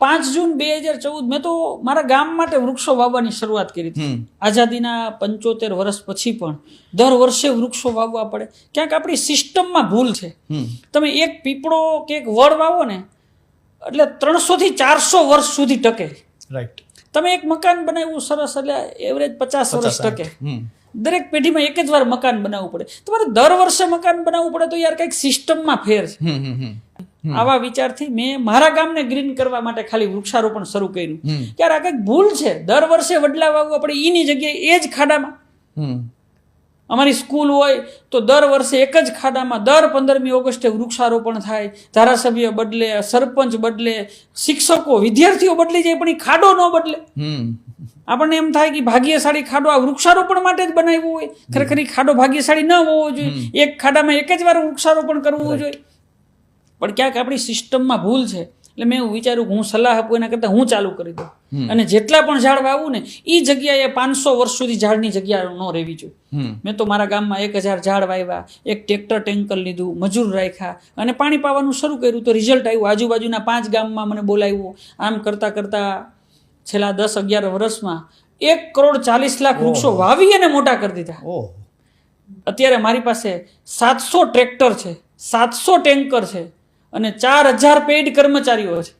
5 જૂન 2014 મેં તો મારા ગામ માટે વૃક્ષો વાવવાની શરૂઆત કરી હતી. આઝાદીના 75 વર્ષ પછી પણ દર વર્ષે વૃક્ષો વાવવા પડે. ક્યાંક આપણી સિસ્ટમમાં ભૂલ છે. તમે એક પીપળો કે એક વડ વાવો ને એટલે 300 થી 400 વર્ષ સુધી ટકે. રાઈટ. તમે એક મકાન બનાવ્યું સરસ એટલે એવરેજ 50 વર્ષ ટકે. દરેક પેઢીમાં એક જ વાર મકાન બનાવવું પડે. તમારે દર વર્ષે મકાન બનાવવું પડે તો યાર કંઈક સિસ્ટમમાં ફેર છે. આવા વિચારથી મેં મારા ગામને ગ્રીન કરવા માટે ખાલી વૃક્ષારોપણ શરૂ કર્યું. યાર આ કંઈક ભૂલ છે. દર વર્ષે વડલા વાવવા પડે એની જગ્યાએ એ જ ખાડામાં. અમારી સ્કૂલ હોય તો દર વર્ષે એક જ ખાડામાં દર 15મી ઓગસ્ટે વૃક્ષારોપણ થાય. ધારાસભ્ય બદલે, સરપંચ બદલે, શિક્ષકો, વિદ્યાર્થીઓ બદલી જાય પણ એ ખાડો ન બદલે. આપણને એમ થાય કે ભાગ્યશાળી ખાડો આ વૃક્ષારોપણ માટે જ બનાવ્યું હોય. ખરેખર એ ખાડો ભાગ્યશાળી ન હોવો જોઈએ. એક ખાડામાં એક જ વાર વૃક્ષારોપણ કરવું જોઈએ. પણ ક્યાંક આપણી સિસ્ટમમાં ભૂલ છે. એટલે મેં એવું વિચાર્યું કે હું સલાહ આપું એના કરતાં હું ચાલુ કરી દઉં. અને જેટલા પણ ઝાડ વાવું ને એ જગ્યાએ 500 વર્ષ સુધી ઝાડની જગ્યા ન રહેવી જોઈએ. મેં તો મારા ગામમાં 1000 ઝાડ વાવ્યા, એક ટ્રેક્ટર ટેન્કર લીધું, મજૂર રાખ્યા અને પાણી પાવાનું શરૂ કર્યું. તો રિઝલ્ટ આવ્યું. આજુબાજુના 5 ગામમાં મને બોલાવ્યું. આમ કરતાં કરતાં છેલ્લા 10-11 વર્ષમાં 1,40,00,000 વૃક્ષો વાવી અને મોટા કરી દીધા. અત્યારે મારી પાસે 700 ટ્રેક્ટર છે, 700 ટેન્કર છે અને 4000 પેઇડ કર્મચારીઓ છે.